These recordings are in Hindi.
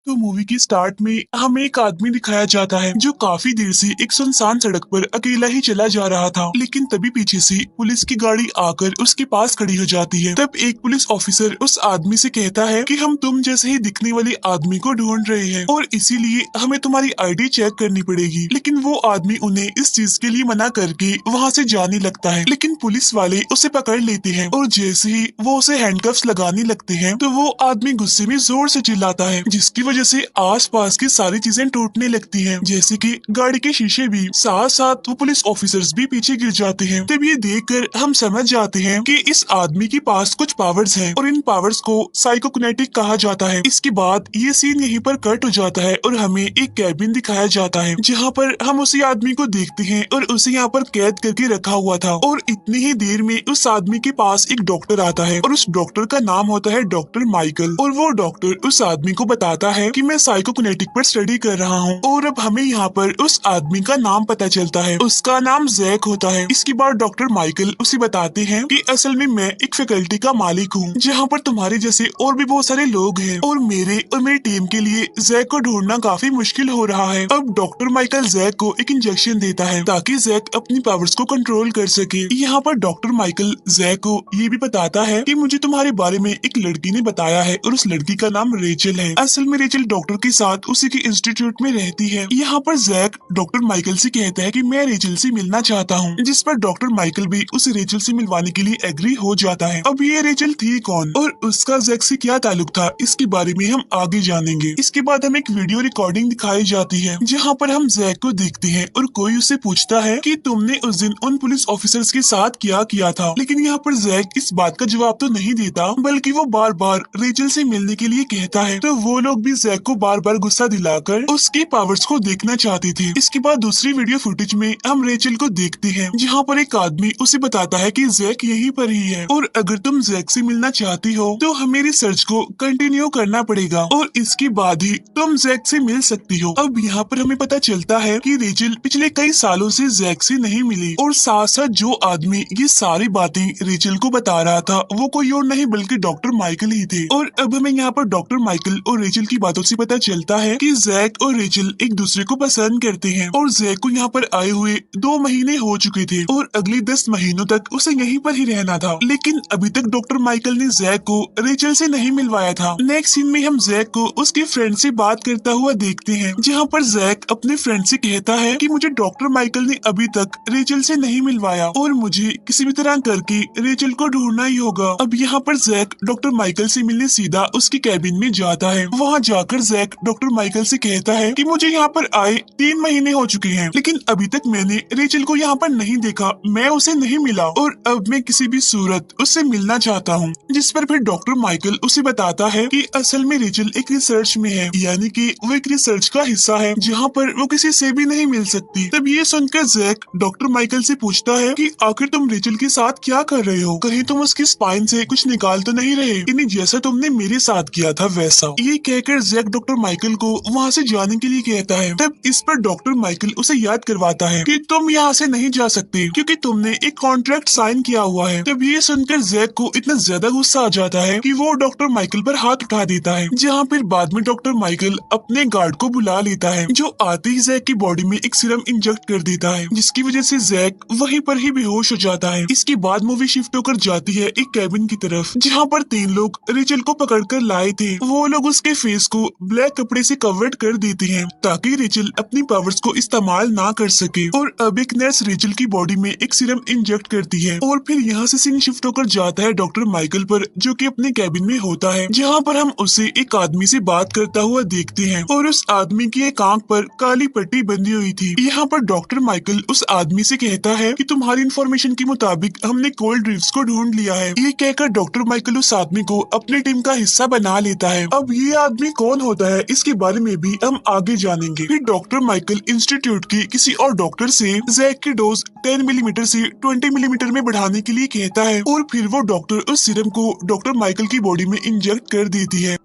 तो मूवी की स्टार्ट में हमें एक आदमी दिखाया जाता है जो काफी देर से एक सुनसान सड़क पर अकेला ही चला जा रहा था। लेकिन तभी पीछे से पुलिस की गाड़ी आकर उसके पास खड़ी हो जाती है। तब एक पुलिस ऑफिसर उस आदमी से कहता है कि हम तुम जैसे ही दिखने वाले आदमी को ढूंढ रहे हैं और इसीलिए हमें तुम्हारी आईडी चेक करनी पड़ेगी। लेकिन वो आदमी उन्हें इस चीज के लिए मना करके वहाँ से जाने लगता है। लेकिन पुलिस वाले उसे पकड़ लेते हैं और जैसे ही वो उसे हैंडकफ्स लगाने लगते हैं तो वो आदमी गुस्से में जोर से चिल्लाता है, जिसकी वजह से आसपास की सारी चीजें टूटने लगती हैं, जैसे कि गाड़ी के शीशे भी। साथ साथ वो पुलिस ऑफिसर्स भी पीछे गिर जाते हैं। तब ये देखकर हम समझ जाते हैं कि इस आदमी के पास कुछ पावर्स हैं और इन पावर्स को साइकोकिनेटिक कहा जाता है। इसके बाद ये सीन यहीं पर कट हो जाता है और हमें एक कैबिन दिखाया जाता है जहाँ पर हम उसी आदमी को देखते हैं और उसे यहाँ पर कैद करके रखा हुआ था। और इतनी ही देर में उस आदमी के पास एक डॉक्टर आता है और उस डॉक्टर का नाम होता है डॉक्टर माइकल। और वो डॉक्टर उस आदमी को बताता है कि मैं साइकोकिनेटिक पर स्टडी कर रहा हूँ। और अब हमें यहाँ पर उस आदमी का नाम पता चलता है, उसका नाम जैक होता है। इसके बाद डॉक्टर माइकल उसे बताते हैं कि असल में मैं एक फैकल्टी का मालिक हूँ जहाँ पर तुम्हारे जैसे और भी बहुत सारे लोग हैं और मेरी टीम के लिए जैक को ढूंढना काफी मुश्किल हो रहा है। अब डॉक्टर माइकल जैक को एक इंजेक्शन देता है ताकि जैक अपनी पावर्स को कंट्रोल कर सके। यहाँ पर डॉक्टर माइकल जैक को ये भी बताता है कि मुझे तुम्हारे बारे में एक लड़की ने बताया है और उस लड़की का नाम रेचल है। असल में रेचल डॉक्टर के साथ उसी के इंस्टीट्यूट में रहती है। यहाँ पर जैक डॉक्टर माइकल से कहता है कि मैं रेचल से मिलना चाहता हूँ, जिस पर डॉक्टर माइकल भी उसे रेचल से मिलवाने के लिए एग्री हो जाता है। अब ये रेचल थी कौन और उसका जैक से क्या ताल्लुक था, इसके बारे में हम आगे जानेंगे। इसके बाद हमें एक वीडियो रिकॉर्डिंग दिखाई जाती है जहाँ पर हम जैक को देखते हैं और कोई उससे पूछता है कि तुमने उस दिन उन पुलिस ऑफिसर्स के साथ क्या किया था। लेकिन यहाँ पर जैक इस बात का जवाब तो नहीं देता, बल्कि वो बार बार रेचल से मिलने के लिए कहता है। तो वो लोग भी जैक को बार बार गुस्सा दिलाकर उसके पावर्स को देखना चाहते थे। इसके बाद दूसरी वीडियो फुटेज में हम रेचल को देखते हैं जहाँ पर एक आदमी उसे बताता है कि जैक यहीं पर ही है और अगर तुम जैक से मिलना चाहती हो तो हमें रिसर्च को कंटिन्यू करना पड़ेगा और इसके बाद ही तुम जैक से मिल सकती हो। अब यहाँ पर हमें पता चलता है कि रेचल पिछले कई सालों से जैक से नहीं मिली और साथ साथ जो आदमी ये सारी बातें रेचल को बता रहा था वो कोई और नहीं बल्कि डॉक्टर माइकल ही थे। और अब हमें यहाँ पर डॉक्टर माइकल और रेचल की बातों से पता चलता है कि जैक और रेचल एक दूसरे को पसंद करते हैं और जैक को यहाँ पर आए हुए 2 महीने हो चुके थे और अगले 10 महीनों तक उसे यहीं पर ही रहना था। लेकिन अभी तक डॉक्टर माइकल ने जैक को रेचल से नहीं मिलवाया था। नेक्स्ट सीन में हम जैक को उसके फ्रेंड से बात करता हुआ देखते हैं जहाँ पर जैक अपने फ्रेंड से कहता है कि मुझे डॉक्टर माइकल ने अभी तक रेचल से नहीं मिलवाया और मुझे किसी भी तरह करके रेचल को ढूंढना ही होगा। अब यहाँ पर जैक डॉक्टर माइकल से मिलने सीधा उसके कैबिन में जाता है। वहाँ जाकर जैक डॉक्टर माइकल से कहता है कि मुझे यहाँ पर आए 3 महीने हो चुके हैं लेकिन अभी तक मैंने रेचल को यहाँ पर नहीं देखा, मैं उसे नहीं मिला और अब मैं किसी भी सूरत उससे मिलना चाहता हूँ। जिस पर फिर डॉक्टर माइकल उसे बताता है कि असल में रेचल एक रिसर्च में है, यानी कि वो एक रिसर्च का हिस्सा है जहाँ पर वो किसी से भी नहीं मिल सकती। तब ये सुनकर जैक डॉक्टर माइकल से पूछता है कि आखिर तुम रेचल के साथ क्या कर रहे हो, कहीं तुम उसकी स्पाइन से कुछ निकाल तो नहीं रहे, यानी जैसा तुमने मेरे साथ किया था वैसा। ये कहकर जैक डॉक्टर माइकल को वहाँ से जाने के लिए कहता है। तब इस पर डॉक्टर माइकल उसे याद करवाता है कि तुम यहाँ से नहीं जा सकते क्योंकि तुमने एक कॉन्ट्रैक्ट साइन किया हुआ है। तब ये सुनकर जैक को इतना ज्यादा गुस्सा आ जाता है कि वो डॉक्टर माइकल पर हाथ उठा देता है, जहाँ फिर बाद में डॉक्टर माइकल अपने गार्ड को बुला लेता है जो आते ही जैक की बॉडी में एक सीरम इंजेक्ट कर देता है, जिसकी वजह से जैक वहीं पर ही बेहोश हो जाता है। इसके बाद मूवी शिफ्ट होकर जाती है एक कैबिन की तरफ जहाँ पर 3 लोग रेचल को पकड़कर लाए थे। वो लोग उसके फेस को ब्लैक कपड़े से कवर्ड कर देते हैं ताकि रेचल अपनी पावर्स को इस्तेमाल ना कर सके। और अब एक नर्स रेचल की बॉडी में एक सीरम इंजेक्ट करती है और फिर यहाँ से सीन शिफ्ट होकर जाता है डॉक्टर माइकल पर जो कि अपने कैबिन में होता है, जहाँ पर हम उसे एक आदमी से बात करता हुआ देखते हैं और उस आदमी की एक आंख पर काली पट्टी बंधी हुई थी। यहाँ पर डॉक्टर माइकल उस आदमी से कहता है कि तुम्हारी इन्फॉर्मेशन के मुताबिक हमने कोल्ड ड्रिफ्ट्स को ढूंढ लिया है। ये कहकर डॉक्टर माइकल उस आदमी को अपनी टीम का हिस्सा बना लेता है। अब ये आदमी कौन होता है इसके बारे में भी हम आगे जानेंगे। फिर डॉक्टर माइकल इंस्टीट्यूट के किसी और डॉक्टर से जैक की डोज 10 मिलीमीटर से 20 मिलीमीटर में बढ़ाने के लिए कहता है और फिर वो डॉक्टर उस सीरम को डॉक्टर माइकल की बॉडी में इंजेक्ट कर देती है।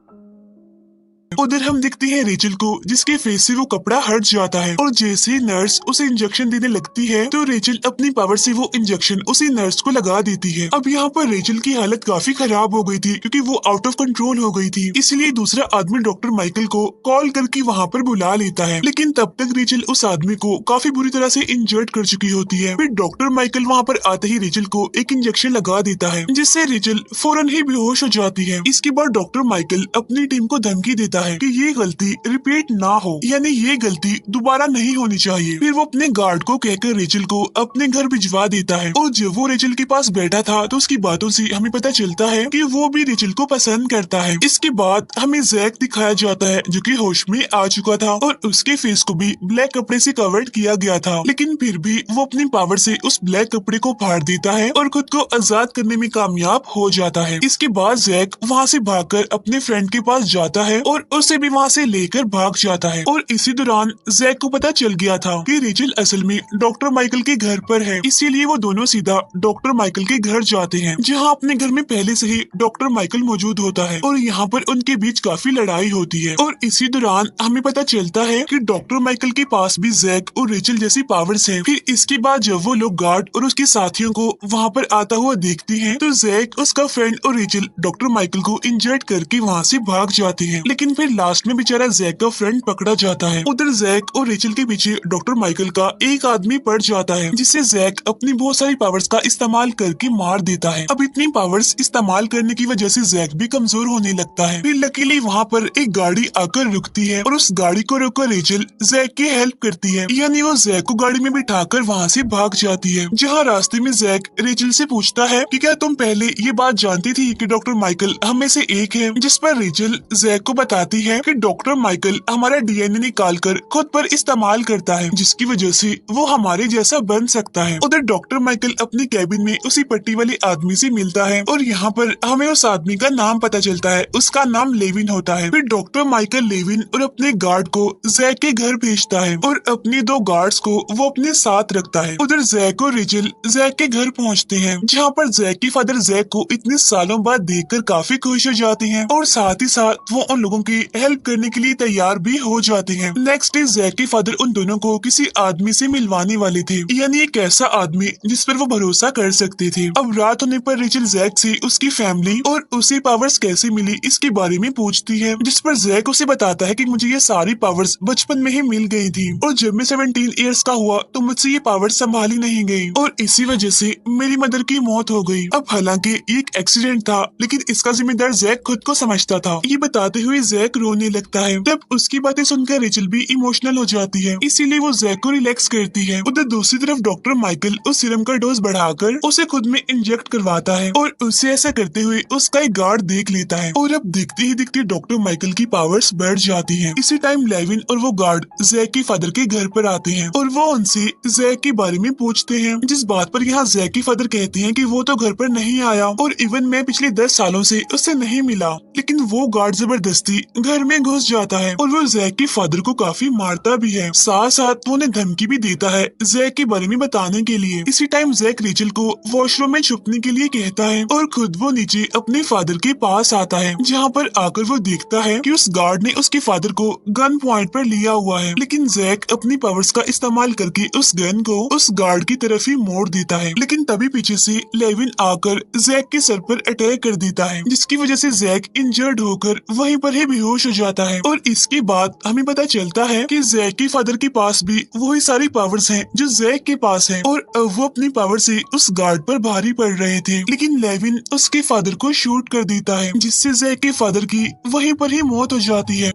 उधर हम देखते हैं रेचल को, जिसके फेस से वो कपड़ा हट जाता है और जैसे ही नर्स उसे इंजेक्शन देने लगती है तो रेचल अपनी पावर से वो इंजेक्शन उसी नर्स को लगा देती है। अब यहाँ पर रेचल की हालत काफी खराब हो गई थी क्योंकि वो आउट ऑफ कंट्रोल हो गई थी, इसलिए दूसरा आदमी डॉक्टर माइकल को कॉल करके वहाँ पर बुला लेता है। लेकिन तब तक रेचल उस आदमी को काफी बुरी तरह से इंजर्ड कर चुकी होती है। फिर डॉक्टर माइकल वहाँ पर आते ही रेचल को एक इंजेक्शन लगा देता है, जिससे रेचल फौरन ही बेहोश हो जाती है। इसके बाद डॉक्टर माइकल अपनी टीम को धमकी देता है कि ये गलती रिपीट ना हो, यानी ये गलती दोबारा नहीं होनी चाहिए। फिर वो अपने गार्ड को कहकर रेचल को अपने घर भिजवा देता है और जब वो रेचल के पास बैठा था तो उसकी बातों से हमें पता चलता है कि वो भी रेचल को पसंद करता है। इसके बाद हमें जैक दिखाया जाता है जो कि होश में आ चुका था और उसके फेस को भी ब्लैक कपड़े से कवर्ड किया गया था, लेकिन फिर भी वो अपनी पावर से उस ब्लैक कपड़े को फाड़ देता है और खुद को आजाद करने में कामयाब हो जाता है। इसके बाद जैक वहाँ से भागकर अपने फ्रेंड के पास जाता है और उसे भी वहाँ से लेकर भाग जाता है। और इसी दौरान जैक को पता चल गया था कि रेचल असल में डॉक्टर माइकल के घर पर है, इसीलिए वो दोनों सीधा डॉक्टर माइकल के घर जाते हैं, जहाँ अपने घर में पहले से ही डॉक्टर माइकल मौजूद होता है और यहाँ पर उनके बीच काफी लड़ाई होती है। और इसी दौरान हमें पता चलता है कि डॉक्टर माइकल के पास भी जैक और रेचल जैसी पावर्स हैं। फिर इसके बाद जब वो लोग गार्ड और उसके साथियों को वहाँ पर आता हुआ देखते हैं तो जैक, उसका फ्रेंड और रेचल डॉक्टर माइकल को इंजर्ड करके वहाँ से भाग जाते हैं, लेकिन फिर लास्ट में बेचारा जैक का फ्रेंड पकड़ा जाता है। उधर जैक और रेचल के पीछे डॉक्टर माइकल का एक आदमी पड़ जाता है, जिससे जैक अपनी बहुत सारी पावर्स का इस्तेमाल करके मार देता है। अब इतनी पावर्स इस्तेमाल करने की वजह से जैक भी कमजोर होने लगता है। फिर लकीली वहाँ पर एक गाड़ी आकर रुकती है और उस गाड़ी को रोककर रेचल जैक की हेल्प करती है, यानी वो जैक को गाड़ी में बिठाकर वहाँ से भाग जाती है। जहाँ रास्ते में जैक रेचल से पूछता है कि क्या तुम पहले ये बात जानती थी कि डॉक्टर माइकल हम में से एक है, जिस पर रेचल जैक को बताती है कि डॉक्टर माइकल हमारा डीएनए निकाल कर खुद पर इस्तेमाल करता है, जिसकी वजह से वो हमारे जैसा बन सकता है। उधर डॉक्टर माइकल अपनी कैबिन में उसी पट्टी वाले आदमी से मिलता है और यहाँ पर हमें उस आदमी का नाम पता चलता है, उसका नाम लेविन होता है। फिर डॉक्टर माइकल लेविन और अपने गार्ड को जैक के घर भेजता है और अपने 2 गार्ड्स को वो अपने साथ रखता है। उधर जैक और रेचल जैक के घर पहुँचते हैं, जहाँ पर जैक के फादर जैक को इतने सालों बाद देखकर काफी खुश हो जाते हैं और साथ ही साथ वो उन लोगों की हेल्प करने के लिए तैयार भी हो जाते हैं। नेक्स्ट डे जैक के फादर उन दोनों को किसी आदमी से मिलवाने वाले थे, यानी एक ऐसा आदमी जिस पर वो भरोसा कर सकते थे। अब रात होने पर रेचल जैक से उसकी फैमिली और उसे पावर्स कैसे मिली इसके बारे में पूछती है, जिस पर जैक उसे बताता है कि मुझे ये सारी पावर्स बचपन में ही मिल गई थी और जब मैं 17 इयर्स का हुआ तो मुझसे ये पावर्स संभाली नहीं गई और इसी वजह से मेरी मदर की मौत हो गई। अब हालांकि ये एक एक्सीडेंट था, लेकिन इसका जिम्मेदार जैक खुद को समझता था। ये बताते हुए जैक रोने लगता है। तब उसकी बातें सुनकर रेचल भी इमोशनल हो जाती है, इसीलिए वो जैक को रिलैक्स करती है। उधर दूसरी तरफ डॉक्टर माइकल उस सीरम का डोज बढ़ाकर उसे खुद में इंजेक्ट करवाता है और उसे ऐसा करते हुए उसका एक गार्ड देख लेता है और अब देखते ही देखते डॉक्टर माइकल की पावर्स बढ़ जाती हैं। इसी टाइम लेविन और वो गार्ड जैक के फादर के घर पर आते हैं और वो उनसे जैक के बारे में पूछते हैं, जिस बात पर यहाँ जैक के फादर कहते हैं कि वो तो घर पर नहीं आया और इवन मैं पिछले 10 सालों से उससे नहीं मिला, लेकिन वो गार्ड जबरदस्ती घर में घुस जाता है और वो जैक के फादर को काफी मारता भी है, साथ साथ वो उन्हें धमकी भी देता है जैक के बारे में बताने के लिए। इसी टाइम जैक रेचल को वॉशरूम में छुपने के लिए कहता है और खुद वो नीचे अपने फादर के पास आता है, जहाँ पर आकर वो देखता है कि उस गार्ड ने उसके फादर को गन पॉइंट पर लिया हुआ है, लेकिन जैक अपनी पावर्स का इस्तेमाल करके उस गन को उस गार्ड की तरफ ही मोड़ देता है। लेकिन तभी पीछे से लेविन आकर जैक के सर पर अटैक कर देता है, जिसकी वजह से जैक इंजर्ड होकर वहीं पर ही बेहोश हो जाता है। और इसके बाद हमें पता चलता है कि जैक के फादर के पास भी वही सारी पावर्स हैं जो जैक के पास हैं और वो अपनी पावर से उस गार्ड पर भारी पड़ रहे थे, लेकिन लेविन उसके फादर को शूट कर देता है, जिससे जैक के फादर की वहीं पर ही मौत हो जाती है।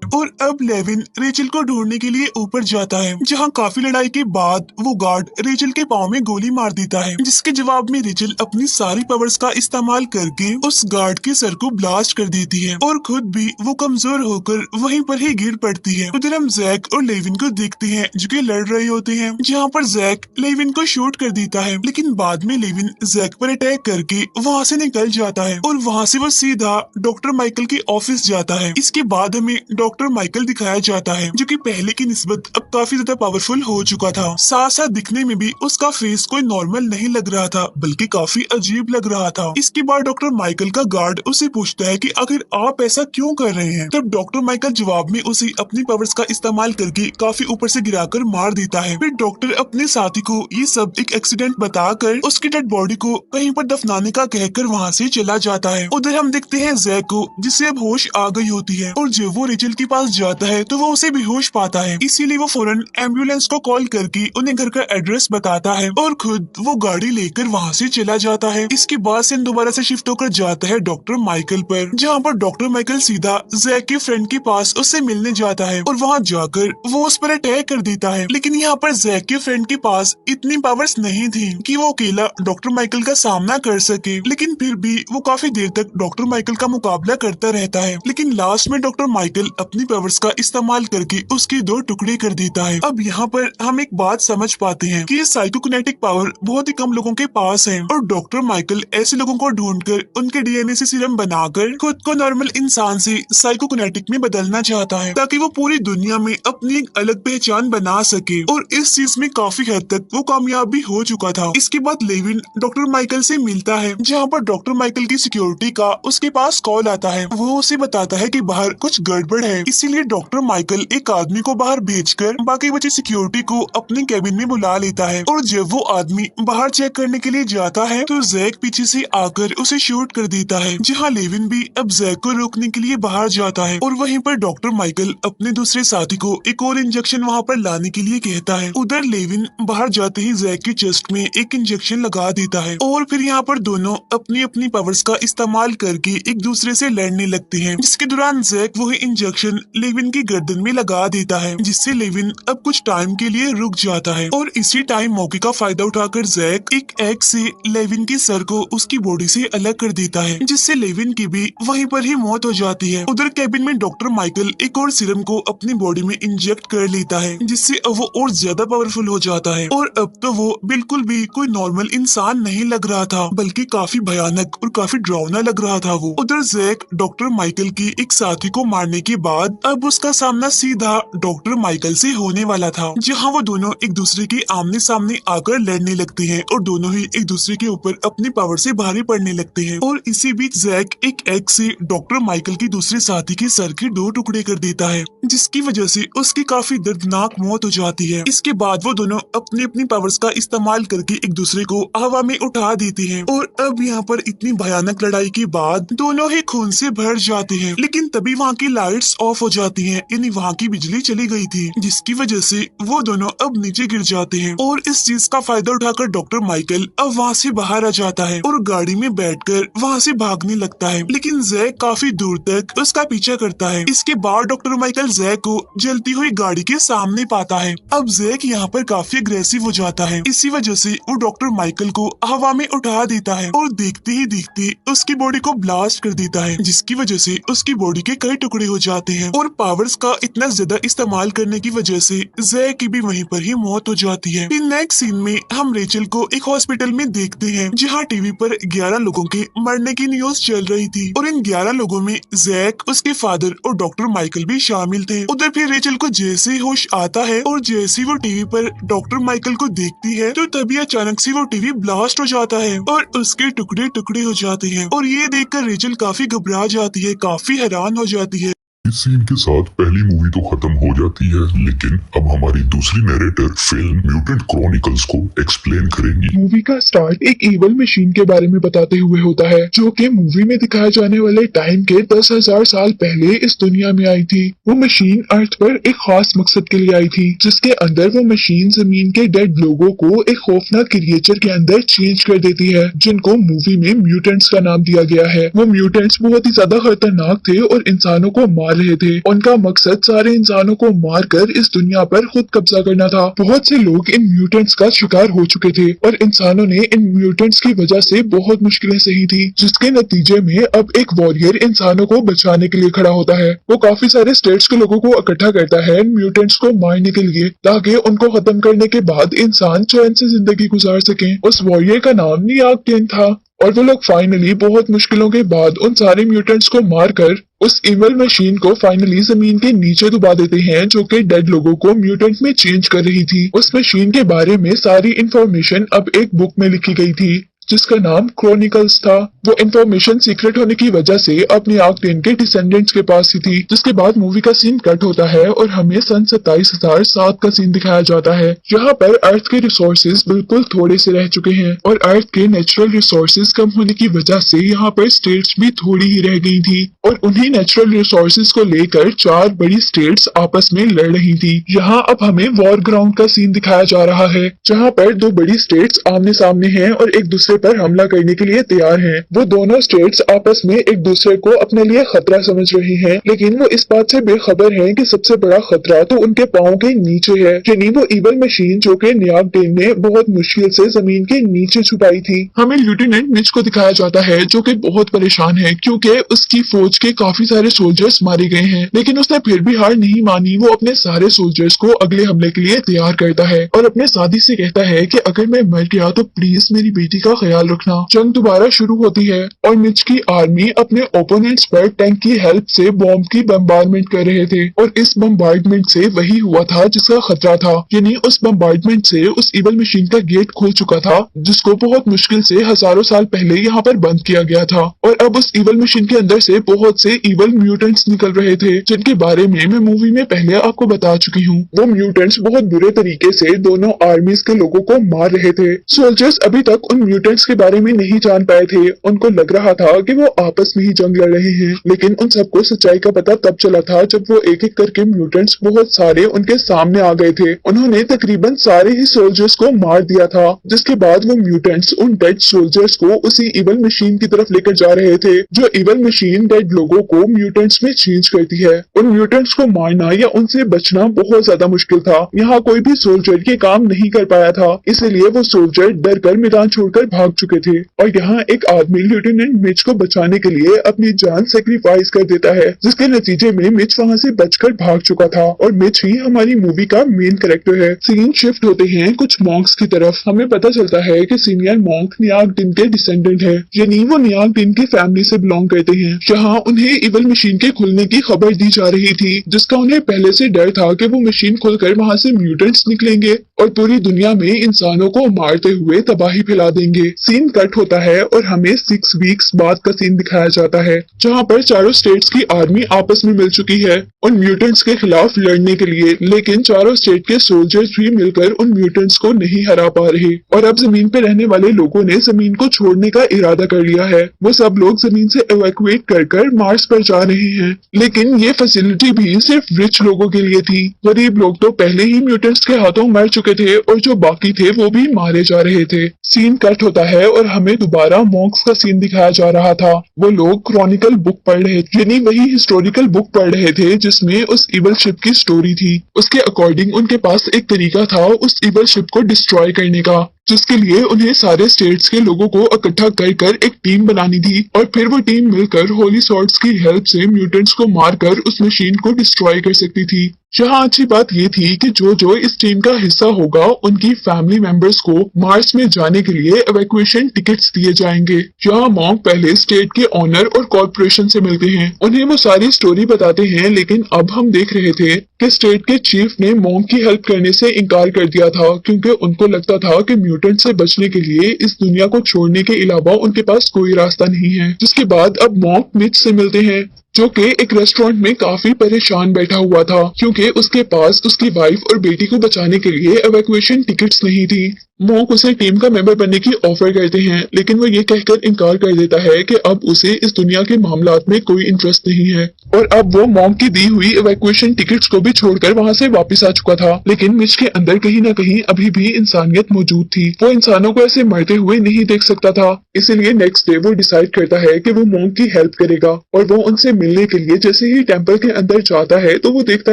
और अब लेविन रेचल को ढूंढने के लिए ऊपर जाता है, जहां काफी लड़ाई के बाद वो गार्ड रेचल के पाँव में गोली मार देता है, जिसके जवाब में रेचल अपनी सारी पावर्स का इस्तेमाल करके उस गार्ड के सर को ब्लास्ट कर देती है और खुद भी वो कमजोर होकर वहीं पर ही गिर पड़ती है। उधर हम जैक और लेविन को देखते हैं जो कि लड़ रहे होते हैं, जहाँ पर जैक लेविन को शूट कर देता है, लेकिन बाद में लेविन जैक पर अटैक करके वहाँ से निकल जाता है और वहाँ से वो सीधा डॉक्टर माइकल के ऑफिस जाता है। इसके बाद हमें डॉक्टर डॉक्टर माइकल दिखाया जाता है, जो कि पहले की निस्बत अब काफी ज्यादा पावरफुल हो चुका था। साथ साथ दिखने में भी उसका फेस कोई नॉर्मल नहीं लग रहा था, बल्कि काफी अजीब लग रहा था। इसके बाद डॉक्टर माइकल का गार्ड उसे पूछता है कि आखिर आप ऐसा क्यों कर रहे हैं। तब डॉक्टर माइकल जवाब में उसे अपनी पावर्स का इस्तेमाल करके काफी ऊपर से गिराकर मार देता है। फिर डॉक्टर अपने साथी को ये सब एक एक्सीडेंट बताकर उसकी डेड बॉडी को कहीं पर दफनाने का कहकर वहाँ से चला जाता है। उधर हम देखते हैं जैक को, जिससे अब होश आ गई होती है, और जब वो रेचल के पास जाता है तो वो उसे बेहोश पाता है। इसीलिए वो फौरन एम्बुलेंस को कॉल करके उन्हें घर का एड्रेस बताता है और खुद वो गाड़ी लेकर वहाँ से चला जाता है। इसके बाद सीन दोबारा से शिफ्ट होकर जाता है डॉक्टर माइकल पर, जहाँ पर डॉक्टर माइकल सीधा जैक के फ्रेंड के पास उससे मिलने जाता है और वहाँ जाकर वो उस पर अटैक कर देता है। लेकिन यहाँ पर जैक के फ्रेंड के पास इतनी पावर्स नहीं थी कि वो अकेला डॉक्टर माइकल का सामना कर सके, लेकिन फिर भी वो काफी देर तक डॉक्टर माइकल का मुकाबला करता रहता है। लेकिन लास्ट में डॉक्टर माइकल अपनी पावर्स का इस्तेमाल करके उसके 2 टुकड़े कर देता है। अब यहाँ पर हम एक बात समझ पाते हैं कि ये साइकोकिनेटिक पावर बहुत ही कम लोगों के पास है, और डॉक्टर माइकल ऐसे लोगों को ढूंढकर उनके डीएनए से सीरम बनाकर खुद को नॉर्मल इंसान से साइकोकिनेटिक में बदलना चाहता है, ताकि वो पूरी दुनिया में अपनी एक अलग पहचान बना सके। और इस चीज में काफी हद तक वो कामयाब भी हो चुका था। इसके बाद लेविन डॉक्टर माइकल से मिलता है, जहाँ पर डॉक्टर माइकल की सिक्योरिटी का उसके पास कॉल आता है। वो उसे बताता है कि बाहर कुछ गड़बड़ है, इसीलिए डॉक्टर माइकल एक आदमी को बाहर भेजकर बाकी बची सिक्योरिटी को अपने कैबिन में बुला लेता है। और जब वो आदमी बाहर चेक करने के लिए जाता है तो जैक पीछे से आकर उसे शूट कर देता है, जहाँ लेविन भी अब जैक को रोकने के लिए बाहर जाता है। और वहीं पर डॉक्टर माइकल अपने दूसरे साथी को एक और इंजेक्शन वहाँ पर लाने के लिए कहता है। उधर लेविन बाहर जाते ही जैक की चेस्ट में एक इंजेक्शन लगा देता है, और फिर यहाँ पर दोनों अपनी अपनी पावर्स का इस्तेमाल करके एक दूसरे से लड़ने लगते हैं, जिसके दौरान जैक वही इंजेक्शन लेविन की गर्दन में लगा देता है, जिससे लेविन अब कुछ टाइम के लिए रुक जाता है। और इसी टाइम मौके का फायदा उठाकर जैक एक एग से लेविन के सर को उसकी बॉडी से अलग कर देता है, जिससे लेविन की भी वहीं पर ही मौत हो जाती है। उधर कैबिन में डॉक्टर माइकल एक और सीरम को अपनी बॉडी में इंजेक्ट कर लेता है, जिससे वो और ज्यादा पावरफुल हो जाता है, और अब तो वो बिल्कुल भी कोई नॉर्मल इंसान नहीं लग रहा था, बल्कि काफी भयानक और काफी डरावना लग रहा था वो। उधर जैक डॉक्टर माइकल की एक साथी को मारने के बाद अब उसका सामना सीधा डॉक्टर माइकल से होने वाला था, जहाँ वो दोनों एक दूसरे के आमने सामने आकर लड़ने लगते हैं, और दोनों ही एक दूसरे के ऊपर अपनी पावर से भारी पड़ने लगते हैं। और इसी बीच जैक एक एग से डॉक्टर माइकल की दूसरे साथी के सर के 2 टुकड़े कर देता है, जिसकी वजह से उसकी काफी दर्दनाक मौत हो जाती है। इसके बाद वो दोनों अपनी अपनी पावर्स का इस्तेमाल करके एक दूसरे को हवा में उठा देते हैं, और अब यहाँ पर इतनी भयानक लड़ाई के बाद दोनों ही खून से भर जाते हैं। लेकिन तभी वहाँ की लाइट्स ऑफ हो जाती हैं, यानी वहाँ की बिजली चली गई थी, जिसकी वजह से वो दोनों अब नीचे गिर जाते हैं। और इस चीज का फायदा उठाकर डॉक्टर माइकल अब वहाँ से बाहर आ जाता है और गाड़ी में बैठकर वहाँ से भागने लगता है, लेकिन जैक काफी दूर तक उसका पीछा करता है। इसके बाद डॉक्टर माइकल जैक को जलती हुई गाड़ी के सामने पाता है। अब जैक यहाँ पर काफी अग्रेसिव हो जाता है, इसी वजह से वो डॉक्टर माइकल को हवा में उठा देता है और देखते ही देखते उसकी बॉडी को ब्लास्ट कर देता है, जिसकी वजह से उसकी बॉडी के कई टुकड़े हो जाते हैं। और पावर्स का इतना ज्यादा इस्तेमाल करने की वजह से जैक की भी वहीं पर ही मौत हो जाती है। फिर नेक्स्ट सीन में हम रेचल को एक हॉस्पिटल में देखते हैं, जहाँ टीवी पर 11 लोगों के मरने की न्यूज चल रही थी, और इन 11 लोगों में जैक, उसके फादर और डॉक्टर माइकल भी शामिल थे। उधर फिर रेचल को जैसे ही होश आता है और जैसे वो टीवी पर डॉक्टर माइकल को देखती है, तो तभी अचानक से वो टीवी ब्लास्ट हो जाता है और उसके टुकड़े टुकड़े हो जाते हैं। और ये देखकर रेचल काफी घबरा जाती है, काफी हैरान हो जाती है। इस सीन के साथ पहली मूवी तो खत्म हो जाती है, लेकिन अब हमारी दूसरी नरेटर फिल्म म्यूटेंट क्रॉनिकल्स को एक्सप्लेन करेंगी। मूवी का स्टार्ट एक इवल मशीन के बारे में बताते हुए होता है, जो कि मूवी में दिखाए जाने वाले टाइम के 10,000 साल पहले इस दुनिया में आई थी। वो मशीन अर्थ पर एक खास मकसद के लिए आई थी, जिसके अंदर वो मशीन जमीन के डेड लोगों को एक खौफनाक क्रिएचर के अंदर चेंज कर देती है, जिनको मूवी में म्यूटेंट्स का नाम दिया गया है। वो म्यूटेंट्स बहुत ही ज्यादा खतरनाक थे और इंसानों को मार रहे थे। उनका मकसद सारे इंसानों को मारकर इस दुनिया पर खुद कब्जा करना था। बहुत से लोग इन म्यूटेंट्स का शिकार हो चुके थे और इंसानों ने इन म्यूटेंट्स की वजह से बहुत मुश्किलें सही थी, जिसके नतीजे में अब एक वॉरियर इंसानों को बचाने के लिए खड़ा होता है। वो काफी सारे स्टेट्स के लोगों को इकट्ठा करता है इन म्यूटेंट्स को मारने के लिए, ताकि उनको खत्म करने के बाद इंसान चैन से जिंदगी गुजार सके। उस वॉरियर का नाम नियाक टेन था, और वो लोग फाइनली बहुत मुश्किलों के बाद उन सारे म्यूटेंट्स को मारकर उस इवल मशीन को फाइनली जमीन के नीचे दबा देते हैं, जो कि डेड लोगों को म्यूटेंट में चेंज कर रही थी। उस मशीन के बारे में सारी इंफॉर्मेशन अब एक बुक में लिखी गई थी जिसका नाम क्रॉनिकल्स था। वो इंफॉर्मेशन सीक्रेट होने की वजह से अपनी न्यूयार्क के डिसेंडेंट्स के पास ही थी। जिसके बाद मूवी का सीन कट होता है और हमें सन 27,007 का सीन दिखाया जाता है। यहाँ पर अर्थ के रिसोर्सेज बिल्कुल थोड़े से रह चुके हैं और अर्थ के नेचुरल रिसोर्सेज कम होने की वजह से यहाँ पर स्टेट्स भी थोड़ी ही रह गई थी और उन्हीं नेचुरल रिसोर्सेज को लेकर 4 बड़ी स्टेट्स आपस में लड़ रही थी। यहाँ अब हमें वॉर ग्राउंड का सीन दिखाया जा रहा है, जहाँ पर 2 बड़ी स्टेट्स आमने सामने हैं और एक दूसरे पर हमला करने के लिए तैयार हैं। वो दोनों स्टेट्स आपस में एक दूसरे को अपने लिए खतरा समझ रही हैं, लेकिन वो इस बात से बेखबर हैं कि सबसे बड़ा खतरा तो उनके पांव के नीचे है। यानी वो इवल मशीन जो कि न्यूयार्क ने बहुत मुश्किल से जमीन के नीचे छुपाई थी। हमें लेफ्टिनेंट मिच को दिखाया जाता है जो कि बहुत परेशान है क्योंकि उसकी फौज के काफी सारे सोल्जर्स मारे गए हैं, लेकिन उसने फिर भी हार नहीं मानी। वो अपने सारे सोल्जर्स को अगले हमले के लिए तैयार करता है और अपने साथी से कहता है कि अगर मैं मर गया तो प्लीज मेरी बेटी का ख्याल रखना। जंग दोबारा शुरू होती है और मिच की आर्मी अपने ओपोनेंट्स पर टैंक की हेल्प से बॉम्ब की बम्बार्डमेंट कर रहे थे और इस बम्बार्डमेंट से वही हुआ था जिसका खतरा था। यानी उस बम्बार्डमेंट से उस इवल मशीन का गेट खुल चुका था जिसको बहुत मुश्किल से हजारों साल पहले यहाँ पर बंद किया गया था और अब उस इवल मशीन के अंदर से बहुत से इवल म्यूटेंट्स निकल रहे थे जिनके बारे में मैं मूवी में पहले आपको बता चुकी हूँ। वो म्यूटेंट्स बहुत बुरे तरीके से दोनों आर्मीज के लोगों को मार रहे थे। सोल्जर्स अभी तक उन म्यूटेंट्स के बारे में नहीं जान पाए थे। उनको लग रहा था कि वो आपस में ही जंग लड़ रहे हैं, लेकिन उन सबको सच्चाई का पता तब चला था जब वो एक एक करके म्यूटेंट्स बहुत सारे उनके सामने आ गए थे। उन्होंने तकरीबन सारे ही सोल्जर्स को मार दिया था, जिसके बाद वो म्यूटेंट्स उन डेड सोल्जर्स को उसी इवल मशीन की तरफ लेकर जा रहे थे, जो इवल मशीन डेड लोगों को म्यूटेंट्स में चेंज करती है। उन म्यूटेंट्स को मारना या उनसे बचना बहुत ज्यादा मुश्किल था। यहाँ कोई भी सोल्जर ये काम नहीं कर पाया था, इसलिए वो सोल्जर डर कर मैदान छोड़कर भाग चुके थे और यहाँ एक आदमी लेफ्टिनेंट मिच को बचाने के लिए अपनी जान सेक्रीफाइस कर देता है, जिसके नतीजे में मिच वहाँ से बचकर भाग चुका था और मिच ही हमारी मूवी का मेन कैरेक्टर है। सीन शिफ्ट होते हैं कुछ मॉन्क्स की तरफ। हमें पता चलता है कि सीनियर मॉन्क न्यूयार्क के डिसेंडेंट है, यानी वो न्यूयार्क की फैमिली से बिलोंग करते हैं। जहाँ उन्हें इवल मशीन के खुलने की खबर दी जा रही थी, जिसका उन्हें पहले से डर था कि वो मशीन खुलकर वहाँ से म्यूटेंट्स निकलेंगे और पूरी दुनिया में इंसानों को मारते हुए तबाही फैला देंगे। सीन कट होता है और हमें 6 वीक्स बाद का सीन दिखाया जाता है, जहाँ पर चारों स्टेट्स की आर्मी आपस में मिल चुकी है उन म्यूटेंट्स के खिलाफ लड़ने के लिए, लेकिन चारों स्टेट के सोल्जर्स भी मिलकर उन म्यूटेंट्स को नहीं हरा पा रहे और अब जमीन पे रहने वाले लोगों ने जमीन को छोड़ने का इरादा कर लिया है। वो सब लोग जमीन से इवैक्यूएट कर मार्स पर जा रहे हैं, लेकिन ये फैसिलिटी भी सिर्फ रिच लोगों के लिए थी। गरीब लोग तो पहले ही म्यूटेंट्स के हाथों मर चुके थे और जो बाकी थे वो भी मारे जा रहे थे। सीन कट होता है और हमें दोबारा मॉन्क्स का सीन दिखाया जा रहा था। वो लोग क्रॉनिकल बुक पढ़ रहे थे, यानी वही हिस्टोरिकल बुक पढ़ रहे थे जिसमें उस इवल शिप की स्टोरी थी। उसके अकॉर्डिंग उनके पास एक तरीका था उस इवल शिप को डिस्ट्रॉय करने का, जिसके लिए उन्हें सारे स्टेट्स के लोगों को इकट्ठा कर एक टीम बनानी थी और फिर वो टीम मिलकर होली सॉर्ड्स की हेल्प से म्यूटेंट्स को मारकर उस मशीन को डिस्ट्रॉय कर सकती थी। यहाँ अच्छी बात ये थी कि जो इस टीम का हिस्सा होगा उनकी फैमिली मेंबर्स को मार्स में जाने के लिए इवैक्यूएशन टिकट्स दिए जाएंगे। यहाँ मॉन्क पहले स्टेट के ऑनर और कॉर्पोरेशन से मिलते हैं, उन्हें वो सारी स्टोरी बताते हैं, लेकिन अब हम देख रहे थे कि स्टेट के चीफ ने मॉन्क की हेल्प करने से इनकार कर दिया था क्योंकि उनको लगता था कि म्यूटेंट से बचने के लिए इस दुनिया को छोड़ने के अलावा उनके पास कोई रास्ता नहीं है। जिसके बाद अब मॉन्क मिच से मिलते हैं, जो कि एक रेस्टोरेंट में काफी परेशान बैठा हुआ था क्योंकि उसके पास उसकी वाइफ और बेटी को बचाने के लिए इवैक्यूएशन टिकट्स नहीं थी। मॉन्क उसे टीम का मेंबर बनने की ऑफर करते हैं, लेकिन वो ये कहकर इनकार कर देता है कि अब उसे इस दुनिया के मामलात में कोई इंटरेस्ट नहीं है और अब वो मॉन्क की दी हुई इवैक्यूएशन टिकट्स को भी छोड़कर वहां से वापस आ चुका था। लेकिन मिच के अंदर कहीं ना कहीं अभी भी इंसानियत मौजूद थी। वो इंसानों को ऐसे मरते हुए नहीं देख सकता था, इसीलिए नेक्स्ट डे वो डिसाइड करता है कि वो मॉन्क की हेल्प करेगा और वो उनसे मिलने के लिए जैसे ही टेम्पल के अंदर जाता है तो वो देखता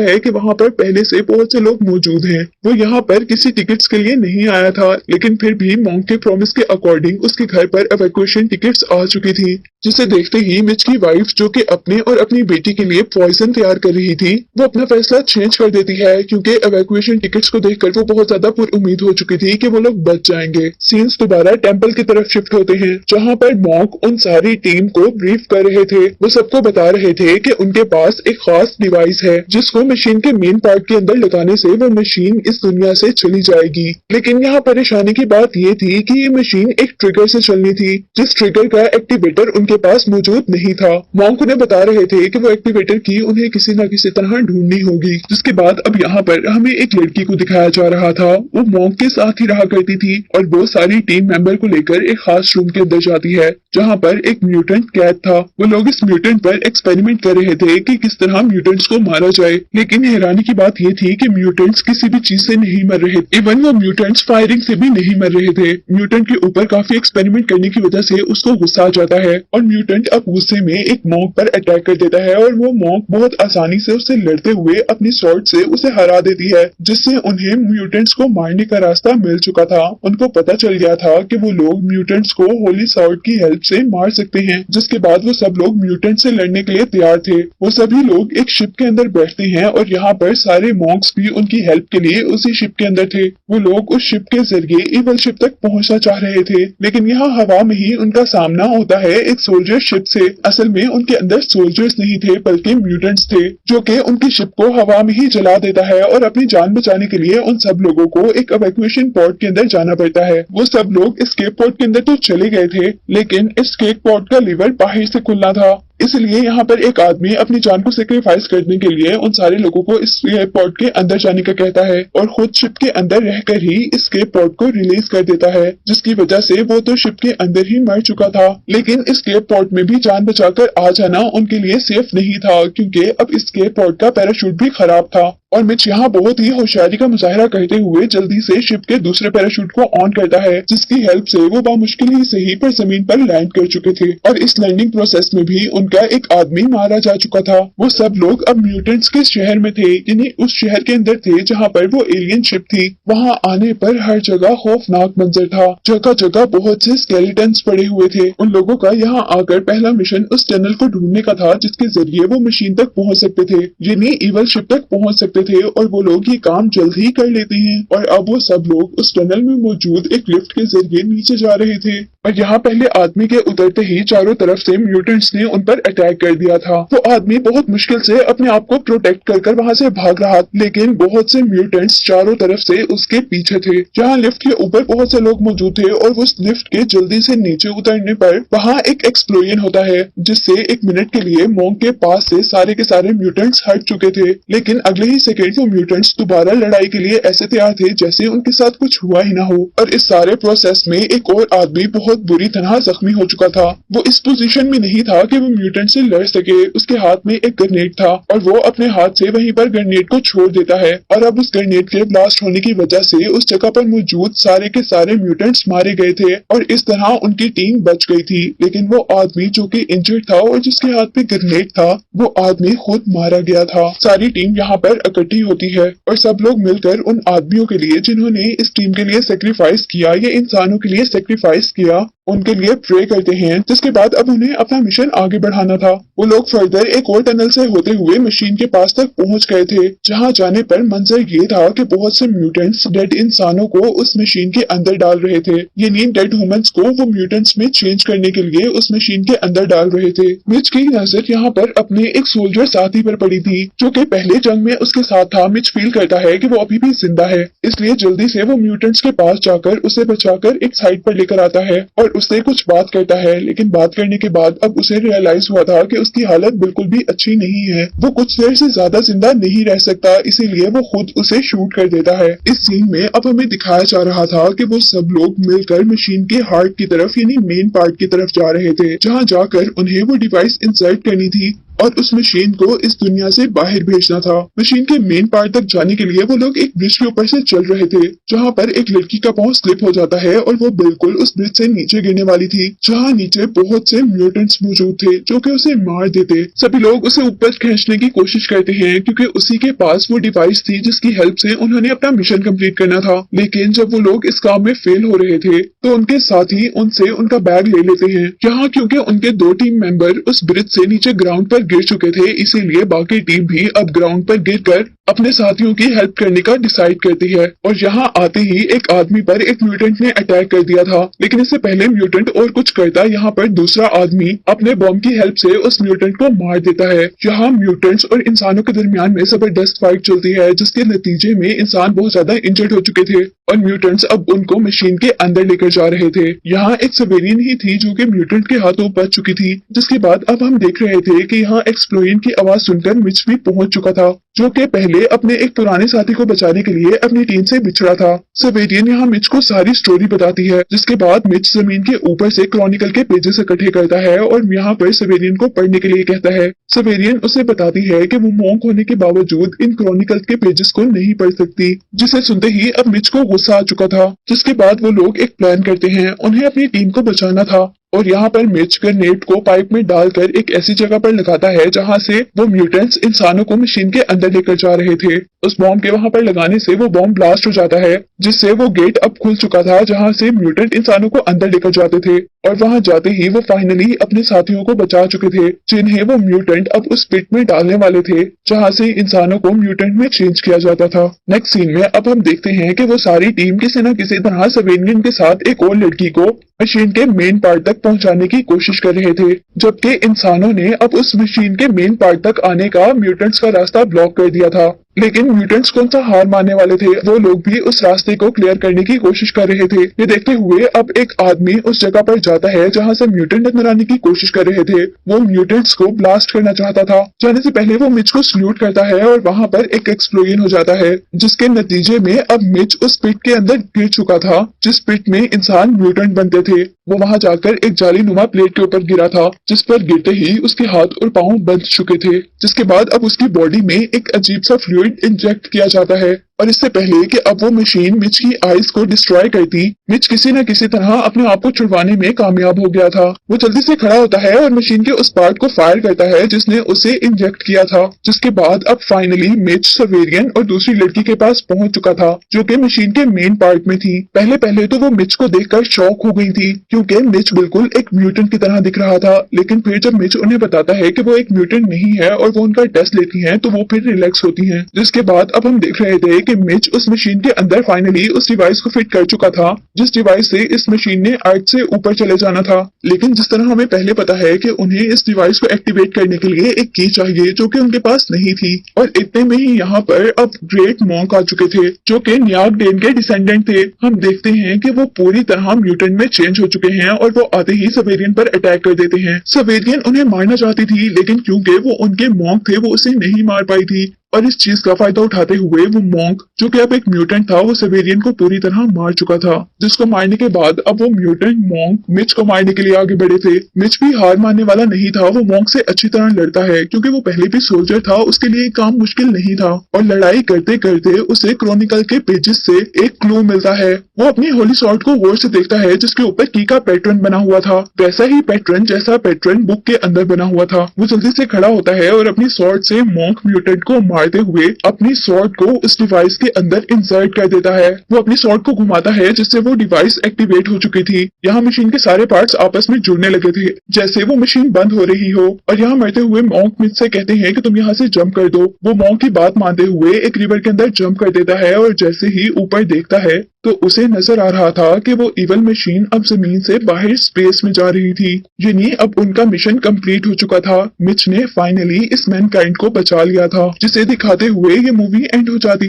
है कि वहां पर पहले से बहुत से लोग मौजूद हैं। वो यहाँ पर किसी टिकट्स के लिए नहीं आया था, लेकिन फिर भी मॉन्क के प्रॉमिस के अकॉर्डिंग उसके घर पर इवैक्यूएशन टिकट्स आ चुकी थी, जिसे देखते ही मिच की वाइफ जो कि अपने और अपनी बेटी के लिए पॉइजन तैयार कर रही थी, वो अपना फैसला चेंज कर देती है क्योंकि इवैक्यूएशन टिकट्स को देखकर वो बहुत ज्यादा पुरउम्मीद हो चुकी थी कि वो लोग बच जाएंगे। सीन्स दोबारा टेम्पल की तरफ शिफ्ट होते हैं, जहाँ पर मॉन्क उन सारी टीम को ब्रीफ कर रहे थे। वो सबको बता रहे थे कि उनके पास एक खास डिवाइस है जिसको मशीन के मेन पार्ट के अंदर लगाने से वो मशीन इस दुनिया से चली जाएगी। लेकिन यहाँ परेशानी की बात ये थी कि ये मशीन एक ट्रिगर से चलनी थी, जिस ट्रिगर का एक्टिवेटर उनके पास मौजूद नहीं था। मॉन्क उन्हें बता रहे थे कि वो एक्टिवेटर की उन्हें किसी न किसी तरह ढूंढनी होगी। जिसके बाद अब यहाँ पर हमें एक लड़की को दिखाया जा रहा था। वो मॉन्क के साथ ही रहा करती थी और वो सारी टीम मेंबर को लेकर एक खास रूम के अंदर जाती है जहाँ पर एक म्यूटेंट कैद था। वो लोग इस म्यूटेंट पर एक्सपेरिमेंट कर रहे थे कि किस तरह म्यूटेंट्स को मारा जाए। लेकिन हैरानी की बात ये थी कि म्यूटेंट्स किसी भी चीज से नहीं मर रहे, इवन वो म्यूटेंट्स फायरिंग से भी नहीं मर रहे थे। म्यूटेंट के ऊपर काफी एक्सपेरिमेंट करने की वजह से उसको गुस्सा आ जाता है और म्यूटेंट अब गुस्से में एक मॉन्क पर अटैक कर देता है और वो मॉन्क बहुत आसानी से उससे लड़ते हुए अपनी स्वॉर्ड से उसे हरा देती है, जिससे उन्हें म्यूटेंट्स को मारने का रास्ता मिल चुका था। उनको पता चल गया था कि वो लोग म्यूटेंट्स को होली स्वॉर्ड की हेल्प से मार सकते हैं। जिसके बाद वो सब लोग म्यूटेंट से लड़ने के लिए तैयार थे। वो सभी लोग एक शिप के अंदर बैठते हैं और यहाँ पर सारे मॉन्क्स भी उनकी हेल्प के लिए उसी शिप के अंदर थे। वो लोग उस शिप के जरिए इवल शिप तक पहुंचना चाह रहे थे, लेकिन यहाँ हवा में ही उनका सामना होता है एक सोल्जर शिप से। असल में उनके अंदर सोल्जर्स नहीं थे बल्कि म्यूटेंट्स थे, जो कि उनकी शिप को हवा में ही जला देता है और अपनी जान बचाने के लिए उन सब लोगों को एक इवैक्यूएशन पॉड के अंदर जाना पड़ता है। वो सब लोग एस्केप पॉड के अंदर तो चले गए थे, लेकिन एस्केप पॉड का लीवर बाहर से खुलना था। इसलिए यहाँ पर एक आदमी अपनी जान को सेक्रीफाइस करने के लिए उन सारे लोगों को इस पॉड के अंदर जाने का कहता है और खुद शिप के अंदर रहकर ही एस्केप पॉड को रिलीज कर देता है, जिसकी वजह से वो तो शिप के अंदर ही मर चुका था। लेकिन एस्केप पॉड में भी जान बचाकर आ जाना उनके लिए सेफ नहीं था, क्योंकि अब एस्केप पॉड का पैराशूट भी खराब था। और मिच यहाँ बहुत ही होशियारी का मुजाहरा करते हुए जल्दी से शिप के दूसरे पैराशूट को ऑन करता है, जिसकी हेल्प से वो बामुश्किल ही सही पर जमीन पर लैंड कर चुके थे। और इस लैंडिंग प्रोसेस में भी उनका एक आदमी मारा जा चुका था। वो सब लोग अब म्यूटेंट्स के शहर में थे, यानी उस शहर के अंदर थे जहाँ पर वो एलियन शिप थी। वहाँ आने पर हर जगह खौफनाक मंजर था, जगह जगह बहुत से स्केलेटन्स पड़े हुए थे। उन लोगों का यहाँ आकर पहला मिशन उस टनल को ढूंढने का था जिसके जरिए वो मशीन तक पहुँच सकते थे, यानी इवल शिप तक पहुँच सकते थे। और वो लोग ये काम जल्द ही कर लेते हैं और अब वो सब लोग उस टनल में मौजूद एक लिफ्ट के जरिए नीचे जा रहे थे। और यहाँ पहले आदमी के उतरते ही चारों तरफ से म्यूटेंट्स ने उन पर अटैक कर दिया था। वो आदमी बहुत मुश्किल से अपने आप को प्रोटेक्ट कर वहाँ से भाग रहा, लेकिन बहुत से म्यूटेंट्स चारों तरफ से उसके पीछे थे। जहाँ लिफ्ट के ऊपर बहुत से लोग मौजूद थे और उस लिफ्ट के जल्दी से नीचे उतरने पर वहाँ एक एक्सप्लोजन होता है, जिससे एक मिनट के लिए मॉन्क के पास से सारे के सारे म्यूटेंट्स हट चुके थे। लेकिन अगले ही सेकेंड वो म्यूटेंट्स दोबारा लड़ाई के लिए ऐसे तैयार थे जैसे उनके साथ कुछ हुआ ही ना हो। और इस सारे प्रोसेस में एक और आदमी बहुत बुरी तरह जख्मी हो चुका था। वो इस पोजीशन में नहीं था कि वो म्यूटेंट से लड़ सके। उसके हाथ में एक ग्रेनेड था और वो अपने हाथ से वहीं पर ग्रेनेड को छोड़ देता है और अब उस ग्रेनेड के ब्लास्ट होने की वजह से उस जगह पर मौजूद सारे के सारे म्यूटेंट्स मारे गए थे और इस तरह उनकी टीम बच गई थी। लेकिन वो आदमी जो कि इंजर्ड था और जिसके हाथ में ग्रेनेड था, वो आदमी खुद मारा गया था। सारी टीम यहाँ पर इकट्ठी होती है और सब लोग मिलकर उन आदमियों के लिए जिन्होंने इस टीम के लिए सेक्रीफाइस किया, ये इंसानों के लिए सेक्रीफाइस किया, उनके लिए प्रे करते हैं। जिसके बाद अब उन्हें अपना मिशन आगे बढ़ाना था। वो लोग फर्दर एक और टनल से होते हुए मशीन के पास तक पहुंच गए थे, जहां जाने पर मंजर ये था कि बहुत से म्यूटेंट्स डेड इंसानों को उस मशीन के अंदर डाल रहे थे, यानी डेड ह्यूमंस को वो म्यूटेंट्स में चेंज करने के लिए उस मशीन के अंदर डाल रहे थे। मिच की नजर यहाँ पर अपने एक सोल्जर साथी पर पड़ी थी, जो कि पहले जंग में उसके साथ था। मिच फील करता है कि वो अभी भी जिंदा है, इसलिए जल्दी से वो म्यूटेंट्स के पास जाकर उसे बचाकर एक साइड पर लेकर आता है और उससे कुछ बात करता है। लेकिन बात करने के बाद अब उसे रियलाइज हुआ था कि उसकी हालत बिल्कुल भी अच्छी नहीं है। वो कुछ देर से ज्यादा जिंदा नहीं रह सकता, इसीलिए वो खुद उसे शूट कर देता है। इस सीन में अब हमें दिखाया जा रहा था कि वो सब लोग मिलकर मशीन के हार्ट की तरफ यानी मेन पार्ट की तरफ जा रहे थे, जहाँ जाकर उन्हें वो डिवाइस इंसर्ट करनी थी और उस मशीन को इस दुनिया से बाहर भेजना था। मशीन के मेन पार्ट तक जाने के लिए वो लोग एक ब्रिज के ऊपर से चल रहे थे, जहाँ पर एक लड़की का पांव स्लिप हो जाता है और वो बिल्कुल उस ब्रिज से नीचे गिरने वाली थी, जहाँ नीचे बहुत से म्यूटेंट्स मौजूद थे जो कि उसे मार देते। सभी लोग उसे ऊपर खींचने की कोशिश करते हैं क्योंकि उसी के पास वो डिवाइस थी जिसकी हेल्प से उन्होंने अपना मिशन कंप्लीट करना था। लेकिन जब वो लोग इस काम में फेल हो रहे थे तो उनके साथी उनसे उनका बैग ले लेते हैं। यहाँ क्योंकि उनके 2 टीम मेंबर उस ब्रिज से नीचे ग्राउंड पर गिर चुके थे, इसीलिए बाकी टीम भी अब ग्राउंड पर गिरकर अपने साथियों की हेल्प करने का डिसाइड करती है और यहाँ आते ही एक आदमी पर एक म्यूटेंट ने अटैक कर दिया था। लेकिन इससे पहले म्यूटेंट और कुछ करता, यहाँ पर दूसरा आदमी अपने बॉम्ब की हेल्प से उस म्यूटेंट को मार देता है। यहाँ म्यूटेंट्स और इंसानों के दरमियान में जबरदस्त फाइट चलती है, जिसके नतीजे में इंसान बहुत ज्यादा इंजर्ड हो चुके थे और म्यूटेंट्स अब उनको मशीन के अंदर लेकर जा रहे थे। यहाँ एक सिविलियन ही थी जो कि म्यूटेंट के हाथों बच चुकी थी, जिसके बाद अब हम देख रहे थे कि यहाँ एक्सप्लोजन की आवाज सुनकर मिच भी पहुंच चुका था, जो कि पहले अपने एक पुराने साथी को बचाने के लिए अपनी टीम से बिछड़ा था। सिविलियन यहाँ मिच को सारी स्टोरी बताती है, जिसके बाद मिच जमीन के ऊपर से क्रॉनिकल के पेजेस इकट्ठे करता है और यहाँ पर सिविलियन को पढ़ने के लिए कहता है। सिविलियन उसे बताती है कि वो मॉन्क होने के बावजूद इन क्रॉनिकल के पेजेस को नहीं पढ़ सकती, जिसे सुनते ही अब मिच को गुस्सा आ चुका था। जिसके बाद वो लोग एक प्लान करते हैं, उन्हें अपनी टीम को बचाना था और यहाँ पर मिच ग्रेनेड को पाइप में डालकर एक ऐसी जगह पर लगाता है जहाँ से वो म्यूटेंट्स इंसानों को मशीन के अंदर लेकर जा रहे थे। उस बॉम्ब के वहां पर लगाने से वो बॉम्ब ब्लास्ट हो जाता है, जिससे वो गेट अब खुल चुका था जहाँ से म्यूटेंट इंसानों को अंदर लेकर जाते थे और वहां जाते ही वो फाइनली अपने साथियों को बचा चुके थे, जिन्हें वो म्यूटेंट अब उस पिट में डालने वाले थे जहाँ से इंसानों को म्यूटेंट में चेंज किया जाता था। नेक्स्ट सीन में अब हम देखते हैं कि वो सारी टीम किसी न किसी तरह सिविलियन के साथ एक और लड़की को मशीन के मेन पार्ट तक पहुंचाने की कोशिश कर रहे थे, जबकि इंसानों ने अब उस मशीन के मेन पार्ट तक आने का म्यूटेंट्स का रास्ता ब्लॉक कर दिया था। लेकिन म्यूटेंट्स कौन सा हार मानने वाले थे, वो लोग भी उस रास्ते को क्लियर करने की कोशिश कर रहे थे। ये देखते हुए अब एक आदमी उस जगह पर जाता है जहां से म्यूटेंट अंदर आने की कोशिश कर रहे थे। वो म्यूटेंट्स को ब्लास्ट करना चाहता था। जाने से पहले वो मिच को सल्यूट करता है और वहां पर एक एक्सप्लोजन हो जाता है, जिसके नतीजे में अब मिच उस पिट के अंदर गिर चुका था जिस पिट में इंसान म्यूटेंट बनते थे। वो वहां जाकर एक जाली नुमा प्लेट के ऊपर गिरा था, जिस पर गिरते ही उसके हाथ और पांव बंध चुके थे। जिसके बाद अब उसकी बॉडी में एक अजीब सा फ्लूइड इंजेक्ट किया जाता है और इससे पहले कि अब वो मशीन मिच की आइज को डिस्ट्रॉय करती, मिच किसी न किसी तरह अपने आप को छुड़वाने में कामयाब हो गया था। वो जल्दी से खड़ा होता है और मशीन के उस पार्ट को फायर करता है जिसने उसे इंजेक्ट किया था। जिसके बाद अब फाइनली मिच सिविलियन और दूसरी लड़की के पास पहुंच चुका था, जो कि मशीन के मेन पार्ट में थी। पहले तो वो मिच को देखकर शॉक हो गई थी, क्योंकि मिच बिल्कुल एक म्यूटेंट की तरह दिख रहा था। लेकिन फिर जब मिच उन्हें बताता है कि वो एक म्यूटेंट नहीं है और वो उनका टेस्ट लेती है, तो वो फिर रिलैक्स होती है। जिसके बाद अब हम देख रहे थे कि मिच उस मशीन के अंदर फाइनली उस डिवाइस को फिट कर चुका था, जिस डिवाइस से इस मशीन ने अर्थ से ऊपर चले जाना था। लेकिन जिस तरह हमें पहले पता है कि उन्हें इस डिवाइस को एक्टिवेट करने के लिए एक की चाहिए, जो कि उनके पास नहीं थी। और इतने में ही यहाँ पर अब ग्रेट मॉन्क आ चुके थे, जो कि न्याग डेन के डिसेंडेंट थे। हम देखते हैं कि वो पूरी तरह म्यूटेंट में चेंज हो चुके हैं और वो आते ही सिविलियन पर अटैक कर देते हैं। सिविलियन उन्हें मारना चाहती थी, लेकिन क्योंकि वो उनके मॉन्क थे, वो उसे नहीं मार पाई थी। और इस चीज का फायदा उठाते हुए वो मॉन्क, जो कि अब एक म्यूटेंट था, वो सिविलियन को पूरी तरह मार चुका था। जिसको मारने के बाद अब वो म्यूटेंट मॉन्क मिच को मारने के लिए आगे बढ़े थे। मिच भी हार मानने वाला नहीं था, वो मॉन्क से अच्छी तरह लड़ता है, क्योंकि वो पहले भी सोल्जर था, उसके लिए काम मुश्किल नहीं था। और लड़ाई करते करते उसे क्रॉनिकल के पेजेस से एक क्लू मिलता है। वो अपनी होली सॉर्ड को गौर से देखता है, जिसके ऊपर की का पैटर्न बना हुआ था, वैसा ही पैटर्न जैसा पैटर्न बुक के अंदर बना हुआ था। वो जल्दी से खड़ा होता है और अपनी सॉर्ड से मॉन्क म्यूटेंट को मारते हुए अपनी सॉर्ड को उस डिवाइस के अंदर इंसर्ट कर देता है। वो अपनी सॉर्ड को घुमाता है, जिससे वो डिवाइस एक्टिवेट हो चुकी थी। यहाँ मशीन के सारे पार्ट्स आपस में जुड़ने लगे थे, जैसे वो मशीन बंद हो रही हो। और यहाँ मरते हुए मॉन्क मिच से कहते हैं कि तुम यहाँ से जंप कर दो। वो मॉन्क की बात मानते हुए एक रिवर के अंदर जंप कर देता है और जैसे ही ऊपर देखता है तो उसे नजर आ रहा था कि वो इवल मशीन अब जमीन से बाहर स्पेस में जा रही थी। यानी अब उनका मिशन कंप्लीट हो चुका था। मिच ने फाइनली इस मैनकाइंड को बचा लिया था, जिसे दिखाते हुए ये मूवी एंड हो जाती।